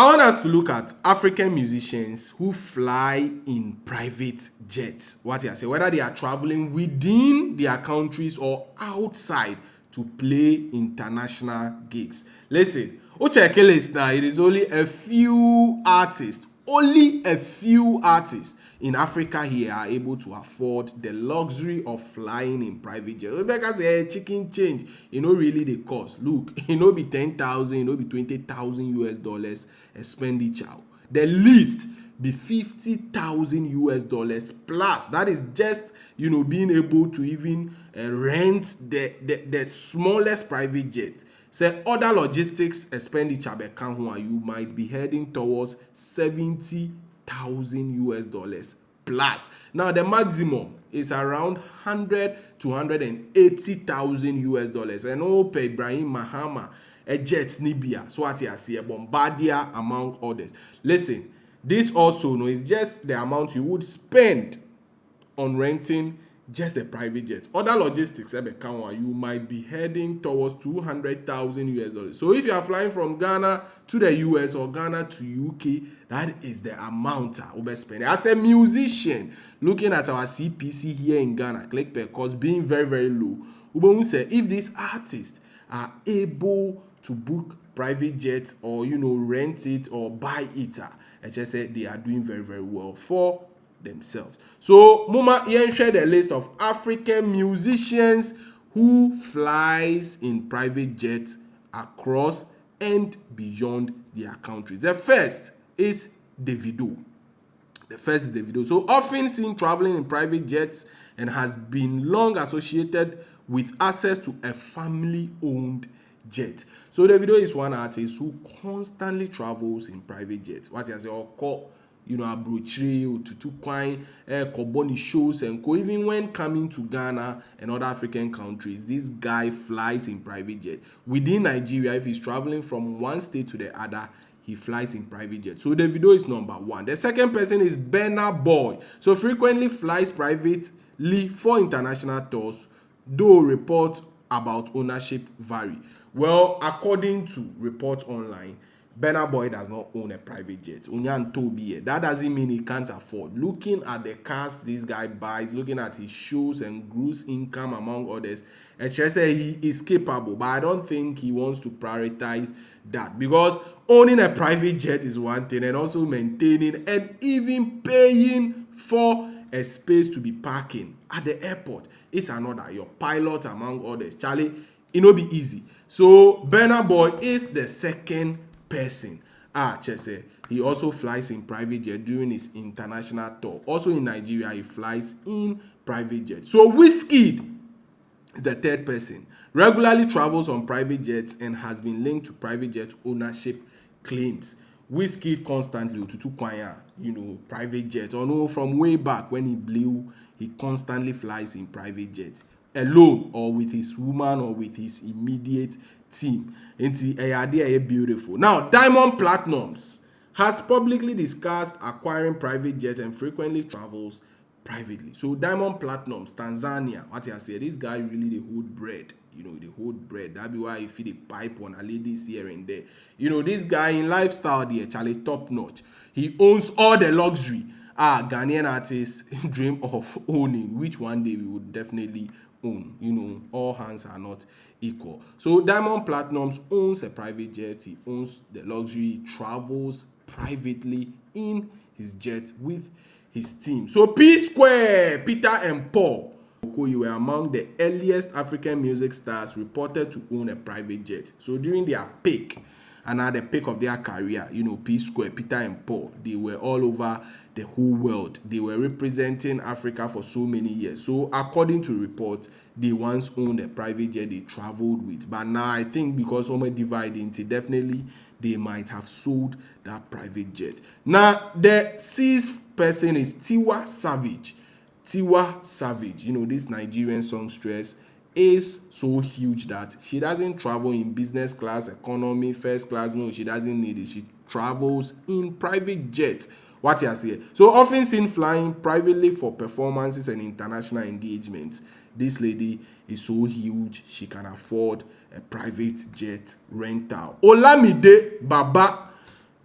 I want us to look at African musicians who fly in private jets. What I say, whether they are traveling within their countries or outside to play international gigs. Listen, check a list now. It is only a few artists, in Africa here are able to afford the luxury of flying in private jets. Rebecca say, hey, chicken change, really the cost. Look, be 10,000, be 20,000 US dollars expenditure. The least be 50,000 US dollars plus. That is just, being able to even rent the smallest private jet. Say other logistics expenditure you might be heading towards 70,000 US dollars plus. Now the maximum is around 100 to 180,000 US dollars. And Ope Ibrahim Mahama, a jet Nibia, Swati a Bombardier, among others. Listen, this also is just the amount you would spend on renting just a private jet. Other logistics, you might be heading towards 200,000 US dollars. So if you are flying from Ghana to the US or Ghana to UK, that is the amount I spend. As a musician, looking at our CPC here in Ghana, click per cost being very, very low. Say if these artists are able to book private jets or rent it or buy it, I just said they are doing very, very well for themselves. So Muma here share the list of African musicians who flies in private jets across and beyond their countries. The first is Davido. So often seen traveling in private jets and has been long associated with access to a family-owned jet. So Davido is one artist who constantly travels in private jets. What I say, Abrochire, Tutu Kwine, Koboni shows and co. Even when coming to Ghana and other African countries, this guy flies in private jet. Within Nigeria, if he's traveling from one state to the other, he flies in private jet. So Davido is number one. The second person is Burna Boy. So frequently flies privately for international tours, though reports about ownership vary. Well, according to reports online, Burna Boy does not own a private jet. That doesn't mean he can't afford. Looking at the cars this guy buys, looking at his shows and gross income among others, he is capable, but I don't think he wants to prioritize that, because owning a private jet is one thing, and also maintaining and even paying for a space to be parking at the airport is another. Your pilot among others, Charlie, it no be easy. So Burna Boy is the second person. Chese, he also flies in private jet during his international tour. Also in Nigeria, he flies in private jet. So Wizkid is the third person. Regularly travels on private jets and has been linked to private jet ownership claims. Wizkid constantly, Tutu Kwaya, private jet. From way back when he blew, he constantly flies in private jets, alone or with his woman or with his immediate team. Beautiful. Now, Diamond Platnumz has publicly discussed acquiring private jets and frequently travels privately. So Diamond Platnumz, Tanzania, what I say, this guy really they hold bread. They hold bread. That be why you feel the pipe on a ladies here and there. This guy in lifestyle there, Charlie, top notch. He owns all the luxury. Ghanaian artists dream of owning, which one day we would definitely own. All hands are not equal. So Diamond Platnumz owns a private jet. He owns the luxury. He travels privately in his jet with his team. So P Square, Peter and Paul, you were among the earliest African music stars reported to own a private jet. So during their peak, and at the peak of their career, P Square, Peter and Paul, they were all over the whole world. They were representing Africa for so many years. So according to reports, they once owned a private jet they traveled with. But now I think because someone divided into, definitely they might have sold that private jet. Now the sixth person is Tiwa Savage. Tiwa Savage, this Nigerian songstress, is so huge that she doesn't travel in business class, economy, first class. No, she doesn't need it. She travels in private jet. What you say? So often seen flying privately for performances and international engagements. This lady is so huge, she can afford a private jet rental. Olamide Baba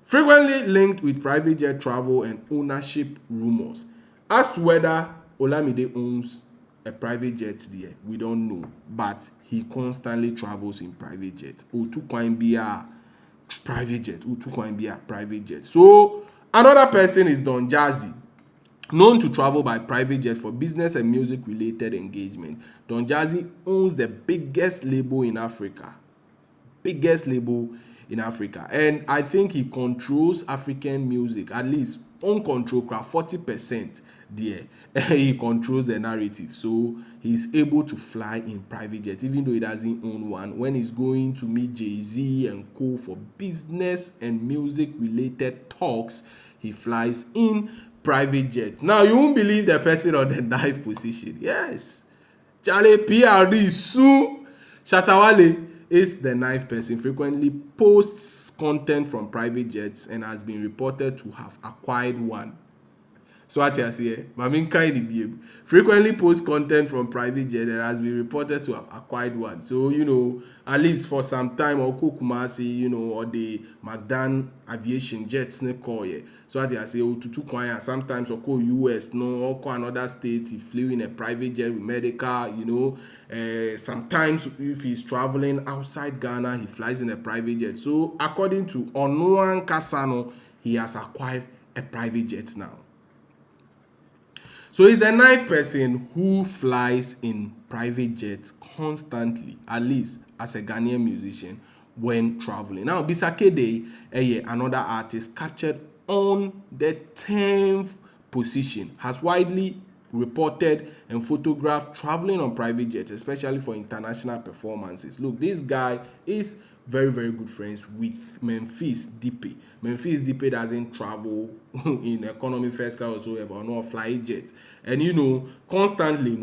Frequently linked with private jet travel and ownership rumors. As to whether Olamide owns a private jet there, we don't know, but he constantly travels in private jet. Otukwan be a private jet. Otukwan be a private jet. So another person is Don Jazzy, known to travel by private jet for business and music related engagement. Don Jazzy owns the biggest label in Africa. And I think he controls African music, at least on control 40% there. He controls the narrative, so he's able to fly in private jet even though he doesn't own one. When he's going to meet Jay-Z and co for business and music related talks, he flies in private jet. Now you won't believe the person on the knife position. Yes, Charlie PRD Sue Shatawale is the knife person. Frequently posts content from private jets and has been reported to have acquired one. So what you say, Mamin kind frequently posts content from private jet and has been reported to have acquired one. So at least for some time, or Kumasi, or the Magdan aviation jets ne call ye. So what you say, to Kwanya sometimes or call US, or call another state. He flew in a private jet with medical, sometimes if he's traveling outside Ghana, he flies in a private jet. So according to Onuan Kasano, he has acquired a private jet now. So he's the ninth person who flies in private jets constantly, at least as a Ghanaian musician when traveling. Now, Bisakede, another artist, captured on the 10th position, has widely reported and photographed traveling on private jets, especially for international performances. Look, this guy is very, very good friends with Memphis Depay. Memphis Depay doesn't travel in economy first class whatsoever, or no fly jet. And constantly,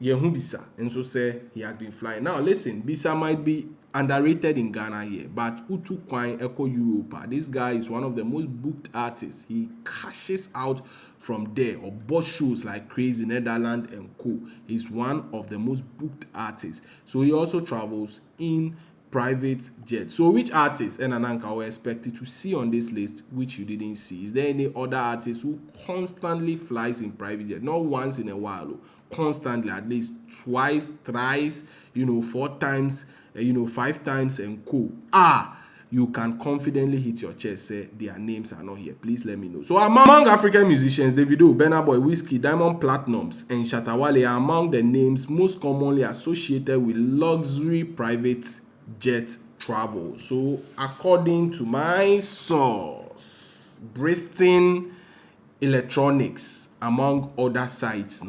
Yehu Bisa, and so say he has been flying. Now listen, Bisa might be underrated in Ghana here, but Utu Kwine Echo Europa, this guy is one of the most booked artists. He cashes out from there or bought shows like crazy, Netherlands and co. He's one of the most booked artists. So he also travels in private jet. So which artists and Ananka were expected to see on this list which you didn't see? Is there any other artist who constantly flies in private jet? Not once in a while, constantly, at least twice, thrice, 4 times, 5 times and co. You can confidently hit your chest, say their names are not here. Please let me know. So among African musicians, Davido, Burna Boy, Whiskey, Diamond Platnumz, and Shatawale are among the names most commonly associated with luxury private jet travel. So according to my source, Bristol Electronics, among other sites,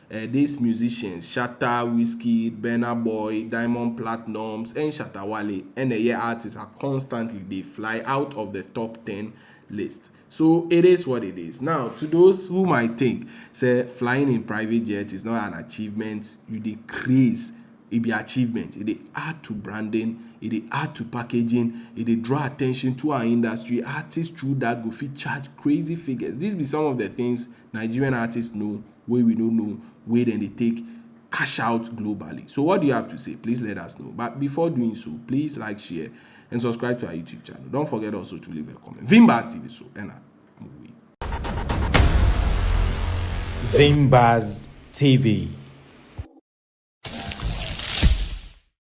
these musicians, Shatta, Whiskey, Burna Boy, Diamond Platnumz, and Shatawale, and the artists are constantly, they fly out of the top 10 list. So it is what it is. Now, to those who might think, say, flying in private jet is not an achievement, you decrease, it be achievement. It add to branding, it add to packaging, it draw attention to our industry. Artists through that go fit charge crazy figures. These be some of the things Nigerian artists know, where we don't know, where then they take cash out globally. So what do you have to say? Please let us know. But before doing so, please like, share, and subscribe to our YouTube channel. Don't forget also to leave a comment. Vimbas TV so Vimbas TV.